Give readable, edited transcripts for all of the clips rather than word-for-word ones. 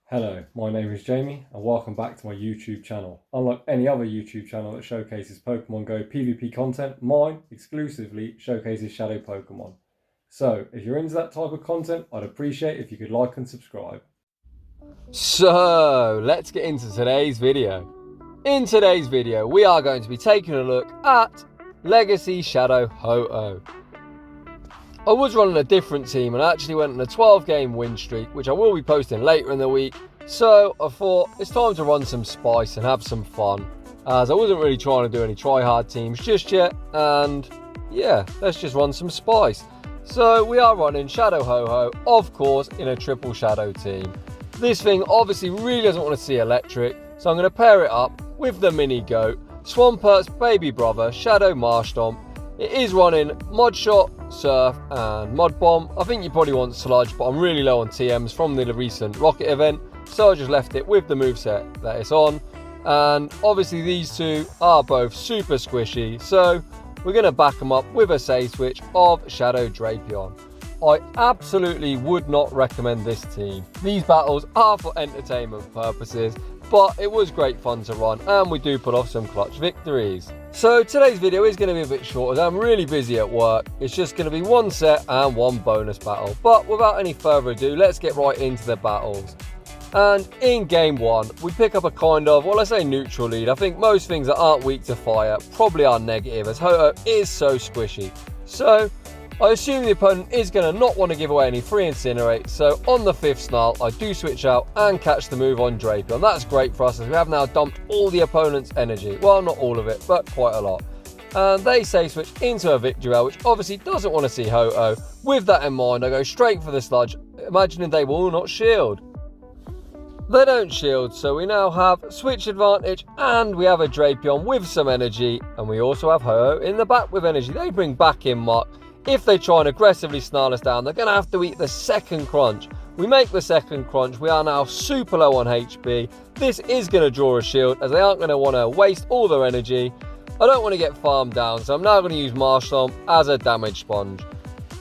Hello, my name is Jamie and welcome back to my YouTube channel. Unlike any other YouTube channel that showcases Pokemon Go PvP content, mine exclusively showcases Shadow Pokemon. So, if you're into that type of content, I'd appreciate if you could like and subscribe. So, let's get into today's video. In today's video, we are going to be taking a look at Legacy Shadow Ho-Oh. I was running a different team and I actually went on a 12-game win streak, which I will be posting later in the week. So I thought it's time to run some spice and have some fun, as I wasn't really trying to do any try-hard teams just yet. And yeah, let's just run some spice. So we are running Shadow Ho-Oh, of course, in a triple shadow team. This thing obviously really doesn't want to see electric, so I'm going to pair it up with the mini goat, Swampert's baby brother, Shadow Marshtomp. It is running Mud Shot, Surf and Mud Bomb. I think you probably want Sludge, but I'm really low on TMs from the recent Rocket event, so I just left it with the moveset that it's on. And obviously these two are both super squishy, so we're going to back them up with a save switch of Shadow Drapion. I absolutely would not recommend this team. These battles are for entertainment purposes, but it was great fun to run and we do put off some clutch victories. So today's video is going to be a bit shorter. I'm really busy at work. It's just going to be one set and one bonus battle. But without any further ado, let's get right into the battles. And in game one, we pick up a kind of, well, I say neutral lead. I think most things that aren't weak to fire probably are negative, as Ho-Oh is so squishy. So I assume the opponent is going to not want to give away any free Incinerate, so on the 5th Snarl, I do switch out and catch the move on Drapion. That's great for us as we have now dumped all the opponent's energy. Well, not all of it, but quite a lot. And they say switch into a Victreebel, which obviously doesn't want to see Ho-Oh. With that in mind, I go straight for the Sludge, imagining they will not shield. They don't shield, so we now have switch advantage and we have a Drapion with some energy, and we also have Ho-Oh in the back with energy. They bring back in Muck. If they try and aggressively snarl us down, they're going to have to eat the second crunch. We make the second crunch. We are now super low on HP. This is going to draw a shield, as they aren't going to want to waste all their energy. I don't want to get farmed down, so I'm now going to use Marshtomp as a damage sponge.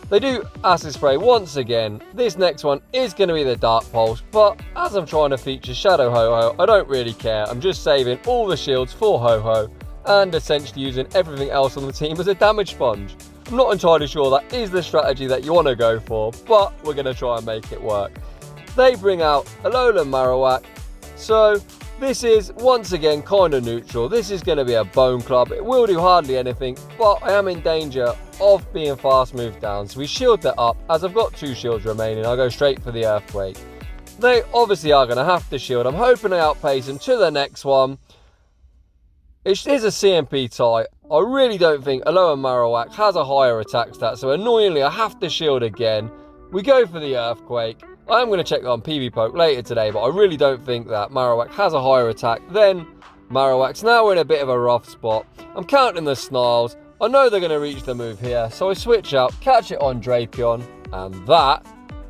They do Acid Spray once again. This next one is going to be the Dark Pulse, but as I'm trying to feature Shadow Ho-Oh, I don't really care. I'm just saving all the shields for Ho-Oh and essentially using everything else on the team as a damage sponge. I'm not entirely sure that is the strategy that you want to go for, but we're going to try and make it work. They bring out Alolan Marowak, so this is once again kind of neutral. This is going to be a Bone Club. It will do hardly anything, but I am in danger of being fast moved down, so we shield that up. As I've got 2 shields remaining, I'll go straight for the Earthquake. They obviously are going to have to shield. I'm hoping I outpace them to the next one. It is a CMP tie. I really don't think Alolan Marowak has a higher attack stat, so annoyingly I have to shield again. We go for the Earthquake. I am going to check that on PvPoke later today, but I really don't think that Marowak has a higher attack than Marowak's. Now we're in a bit of a rough spot. I'm counting the Snarls. I know they're going to reach the move here, so I switch out, catch it on Drapion, and that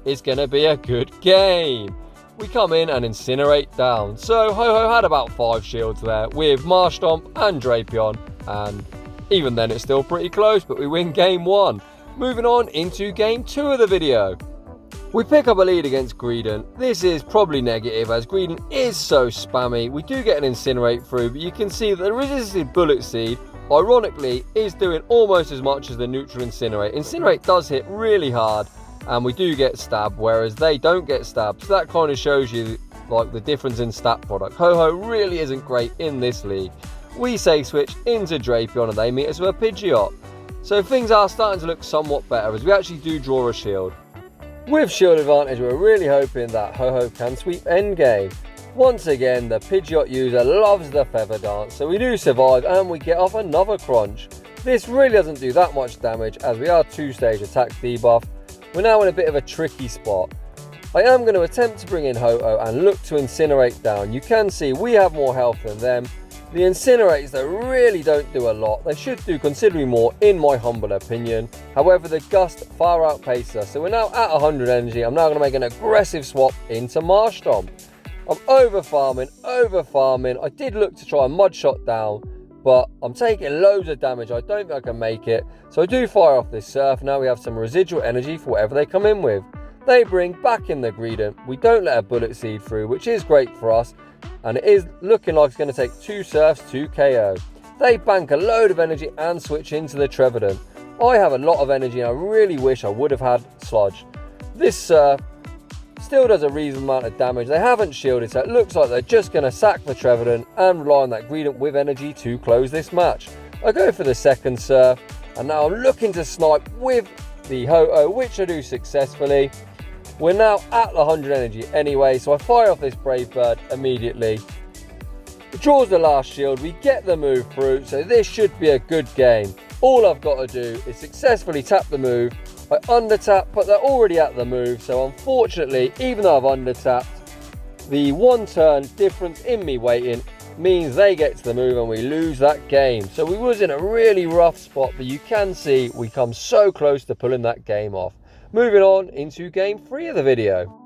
is going to be a good game. We come in and incinerate down. So Ho-Oh had about 5 shields there with Marshtomp and Drapion, and even then it's still pretty close, but we win game 1. Moving on into game 2 of the video. We pick up a lead against Greon. This is probably negative as Greon is so spammy. We do get an Incinerate through, but you can see that the resisted Bullet Seed, ironically, is doing almost as much as the neutral Incinerate. Incinerate does hit really hard, and we do get stabbed, whereas they don't get stabbed. So that kind of shows you like the difference in stat product. Ho-Oh really isn't great in this league. We say switch into Drapion and they meet us with a Pidgeot. So things are starting to look somewhat better as we actually do draw a shield. With shield advantage, we're really hoping that Ho-Oh can sweep endgame. Once again, the Pidgeot user loves the Feather Dance, so we do survive and we get off another crunch. This really doesn't do that much damage as we are 2-stage attack debuff. We're now in a bit of a tricky spot. I am going to attempt to bring in Ho-Oh and look to incinerate down. You can see we have more health than them. The Incinerates, they really don't do a lot. They should do considerably more in my humble opinion. However, the Gust far outpaces us. So we're now at 100 energy. I'm now going to make an aggressive swap into Marshtomp. I'm over farming. I did look to try and Mud Shot down, but I'm taking loads of damage. I don't think I can make it. So I do fire off this Surf. Now we have some residual energy for whatever they come in with. They bring back in the Greon. We don't let a Bullet Seed through, which is great for us. And it is looking like it's going to take 2 surfs to KO. They bank a load of energy and switch into the Trevenant. I have a lot of energy and I really wish I would have had Sludge. This surf still does a reasonable amount of damage. They haven't shielded, so it looks like they're just going to sack the Trevenant and rely on that Greon with energy to close this match. I go for the second surf, and now I'm looking to snipe with the Ho-Oh, which I do successfully. We're now at the 100 energy anyway, so I fire off this Brave Bird immediately. It draws the last shield, we get the move through, so this should be a good game. All I've got to do is successfully tap the move. I undertap, but they're already at the move, so unfortunately, even though I've undertapped, the 1 turn difference in me waiting means they get to the move and we lose that game. So we was in a really rough spot, but you can see we come so close to pulling that game off. Moving on into game 3 of the video.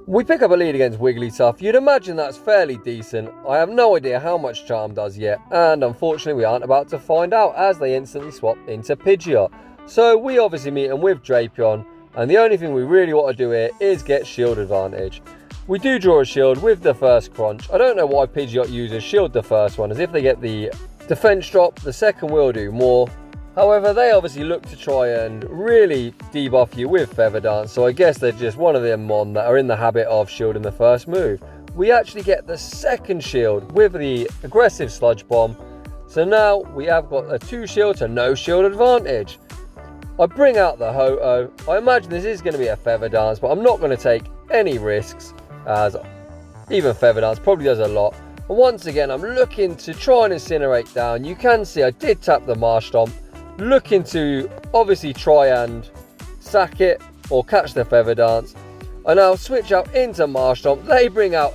We pick up a lead against Wigglytuff. You'd imagine that's fairly decent. I have no idea how much Charm does yet, and unfortunately we aren't about to find out as they instantly swap into Pidgeot. So we obviously meet them with Drapion, and the only thing we really want to do here is get shield advantage. We do draw a shield with the first crunch. I don't know why Pidgeot uses shield the first one, as if they get the defense drop, the second will do more. However, they obviously look to try and really debuff you with Feather Dance, so I guess they're just one of them mon that are in the habit of shielding the first move. We actually get the second shield with the aggressive Sludge Bomb, so now we have got a 2 shield to no shield advantage. I bring out the Ho-Oh. I imagine this is going to be a Feather Dance, but I'm not going to take any risks, as even Feather Dance probably does a lot. And once again, I'm looking to try and incinerate down. You can see I did tap the Marsh Stomp, looking to obviously try and sack it or catch the Feather Dance. I now switch out into Marsh Stomp. They bring out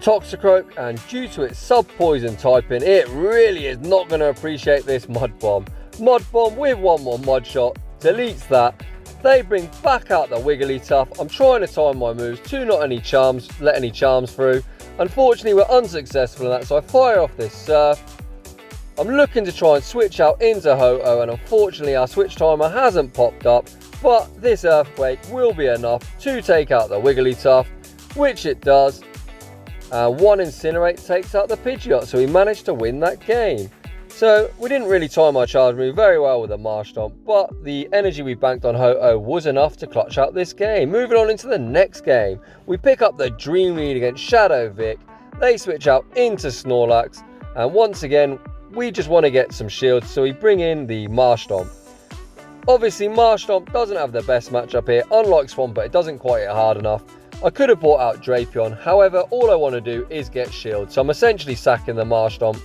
Toxicroak, and due to its sub-poison typing, it really is not going to appreciate this Mud Bomb. Mud Bomb with one more Mud Shot deletes that. They bring back out the Wigglytuff. I'm trying to time my moves to not let any charms through. Unfortunately, we're unsuccessful in that, so I fire off this Surf. I'm looking to try and switch out into Ho-Oh, and unfortunately our switch timer hasn't popped up, but this Earthquake will be enough to take out the Wigglytuff, which it does. And 1 Incinerate takes out the Pidgeot, so we managed to win that game. So we didn't really time our charge move very well with the Marsh Stomp, but the energy we banked on Ho-Oh was enough to clutch out this game. Moving on into the next game, we pick up the Dream Lead against Shadow Vic. They switch out into Snorlax, and once again, we just want to get some shields, so we bring in the Marsh Stomp. Obviously, Marsh Stomp doesn't have the best matchup here, unlike Swampert, it doesn't quite hit hard enough. I could have brought out Drapion, however, all I want to do is get shields, so I'm essentially sacking the Marsh Stomp.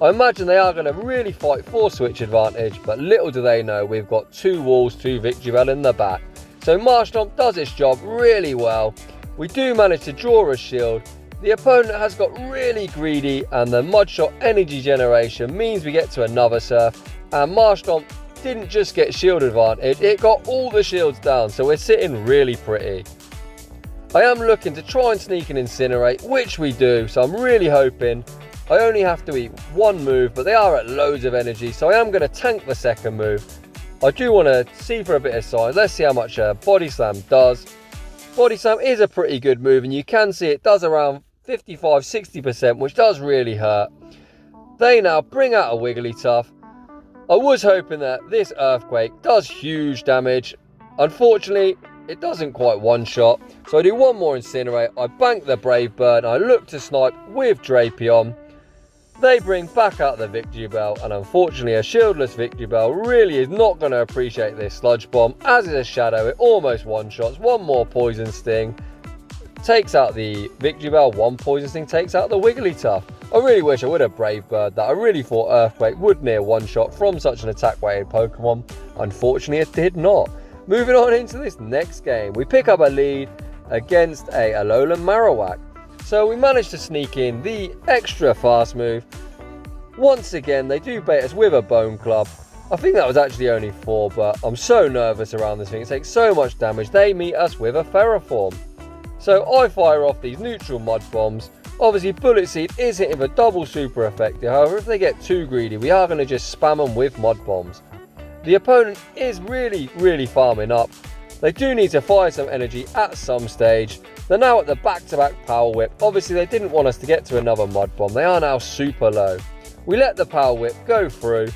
I imagine they are going to really fight for switch advantage, but little do they know we've got 2 walls, 2 Victreebel in the back. So Marsh Stomp does its job really well. We do manage to draw a shield. The opponent has got really greedy, and the Mud Shot energy generation means we get to another Surf, and Marsh Stomp didn't just get shield advantage, it got all the shields down, so we're sitting really pretty. I am looking to try and sneak and Incinerate, which we do, so I'm really hoping I only have to eat 1 move, but they are at loads of energy, so I am going to tank the second move. I do want to see for a bit of size. Let's see how much Body Slam does. Body Slam is a pretty good move, and you can see it does around 55-60%, which does really hurt. They now bring out a Wigglytuff. I was hoping that this Earthquake does huge damage. Unfortunately, it doesn't quite one-shot, so I do 1 more Incinerate. I bank the Brave Bird, and I look to snipe with Drapion. They bring back out the Victreebel, and unfortunately a shieldless Victreebel really is not going to appreciate this Sludge Bomb. As is a Shadow, it almost one-shots. 1 more Poison Sting takes out the Victreebel, 1 Poison Sting takes out the Wigglytuff. I really wish I would have Brave Bird that. I really thought Earthquake would near one-shot from such an attack-weighted Pokemon. Unfortunately, it did not. Moving on into this next game, we pick up a lead against a Alolan Marowak. So we managed to sneak in the extra fast move. Once again, they do bait us with a Bone Club. I think that was actually only 4, but I'm so nervous around this thing. It takes so much damage. They meet us with a Ferroform. So I fire off these neutral Mud Bombs. Obviously, Bullet Seed is hitting for double super effective. However, if they get too greedy, we are going to just spam them with Mud Bombs. The opponent is really farming up. They do need to fire some energy at some stage. They're now at the back-to-back Power Whip. Obviously, they didn't want us to get to another Mud Bomb. They are now super low. We let the Power Whip go through.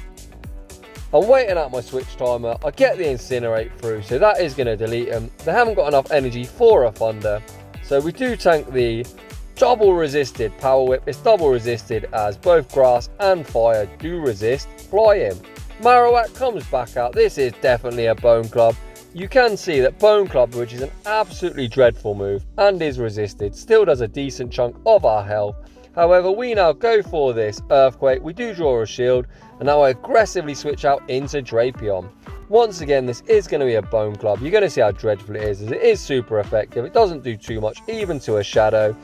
I'm waiting out my switch timer. I get the Incinerate through, so that is going to delete them. They haven't got enough energy for a Thunder, so we do tank the double resisted Power Whip. It's double resisted as both Grass and Fire do resist Flying. Marowak comes back out. This is definitely a Bone Club. You can see that Bone Club, which is an absolutely dreadful move and is resisted, still does a decent chunk of our health. However, we now go for this Earthquake. We do draw a shield, and now I aggressively switch out into Drapion. Once again, this is going to be a Bone Club. You're going to see how dreadful it is, as it is super effective. It doesn't do too much, even to a Shadow.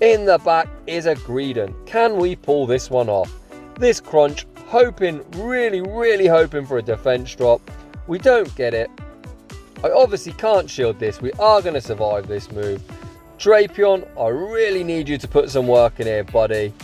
In the back is a Greon. Can we pull this one off? This Crunch, hoping, really hoping for a defense drop. We don't get it. I obviously can't shield this. We are going to survive this move. Drapion, I really need you to put some work in here, buddy.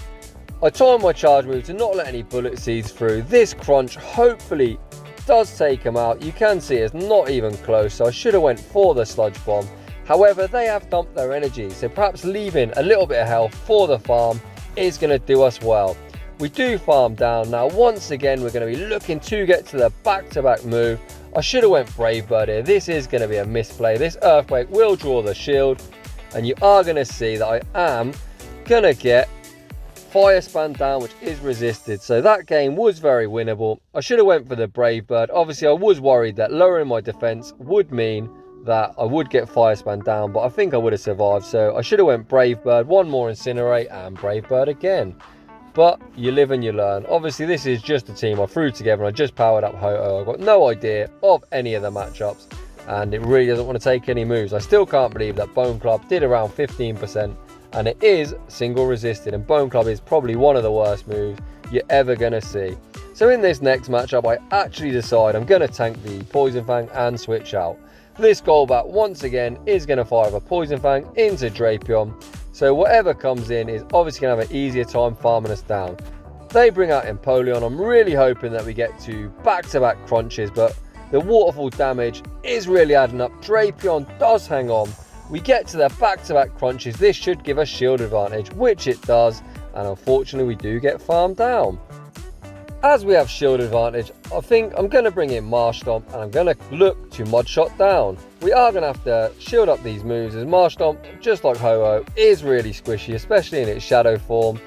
I time my charge move to not let any bullet seeds through. This Crunch hopefully does take him out. You can see it's not even close, so I should have went for the Sludge Bomb. However, they have dumped their energy, so perhaps leaving a little bit of health for the farm is going to do us well. We do farm down. Now, once again, we're going to be looking to get to the back-to-back move. I should have went Brave Bird here. This is going to be a misplay. This Earthquake will draw the shield, and you are going to see that I am going to get Fire Span down, which is resisted. So that game was very winnable. I should have went for the Brave Bird. Obviously, I was worried that lowering my defense would mean that I would get Fire Span down, but I think I would have survived. So I should have went Brave Bird, one more Incinerate, and Brave Bird again. But you live and you learn. Obviously, this is just a team I threw together, and I just powered up Ho-Oh. I've got no idea of any of the matchups, and it really doesn't want to take any moves. I still can't believe that Bone Club did around 15%, and it is single resisted, and Bone Club is probably one of the worst moves you're ever going to see. So in this next matchup, I actually decide I'm going to tank the Poison Fang and switch out. This Golbat, once again, is going to fire a Poison Fang into Drapion. So whatever comes in is obviously going to have an easier time farming us down. They bring out Empoleon. I'm really hoping that we get to back-to-back crunches, but the waterfall damage is really adding up. Drapion does hang on. We get to the back-to-back crunches. This should give us shield advantage, which it does. And unfortunately, we do get farmed down. As we have shield advantage, I think I'm going to bring in Marshtomp, and I'm going to look to Mud Shot down. We are going to have to shield up these moves, as Marshtomp, just like Ho-Oh, is really squishy, especially in its Shadow form.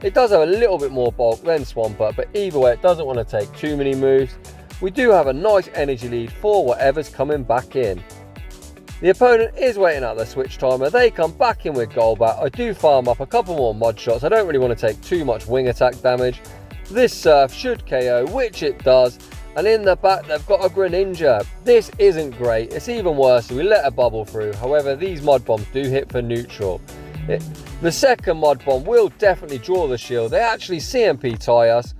It does have a little bit more bulk than Swampert, but either way, it doesn't want to take too many moves. We do have a nice energy lead for whatever's coming back in. The opponent is waiting out their switch timer. They come back in with Golbat. I do farm up a couple more Mud Shots. I don't really want to take too much wing attack damage. This Surf should KO, which it does. And in the back, they've got a Greninja. This isn't great. It's even worse. We let a bubble through. However, these Mud Bombs do hit for neutral. The second Mud Bomb will definitely draw the shield. They actually CMP tie us.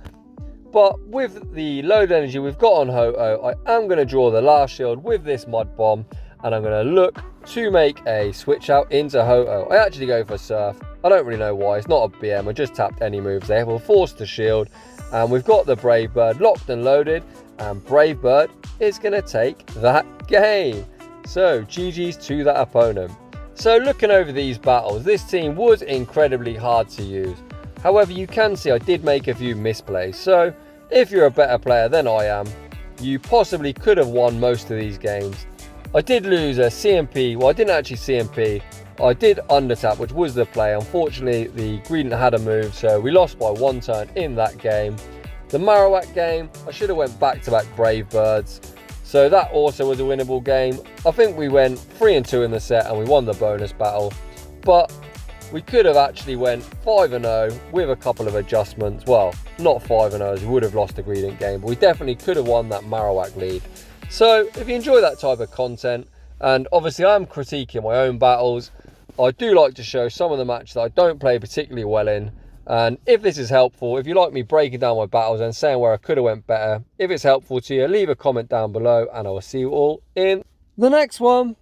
But with the load energy we've got on Ho-Oh, I am going to draw the last shield with this Mud Bomb. And I'm going to look to make a switch out into Ho-Oh. I actually go for Surf. I don't really know why. It's not a BM. I just tapped any moves there. We'll force the shield. And we've got the Brave Bird locked and loaded. And Brave Bird is going to take that game. So GG's to that opponent. So looking over these battles, this team was incredibly hard to use. However, you can see I did make a few misplays. So if you're a better player than I am, you possibly could have won most of these games. I did lose a CMP. Well, I didn't actually CMP. I did undertap, which was the play. Unfortunately, the Greon had a move, so we lost by one turn in that game. The Marowak game, I should have went back-to-back Brave Birds. So that also was a winnable game. I think we went 3-2 in the set and we won the bonus battle. But we could have actually went 5-0 with a couple of adjustments. Well, not 5-0 as we would have lost the Greon game, but we definitely could have won that Marowak league. So if you enjoy that type of content, and obviously I'm critiquing my own battles, I do like to show some of the matches that I don't play particularly well in. And if this is helpful, if you like me breaking down my battles and saying where I could have went better, if it's helpful to you, leave a comment down below and I will see you all in the next one.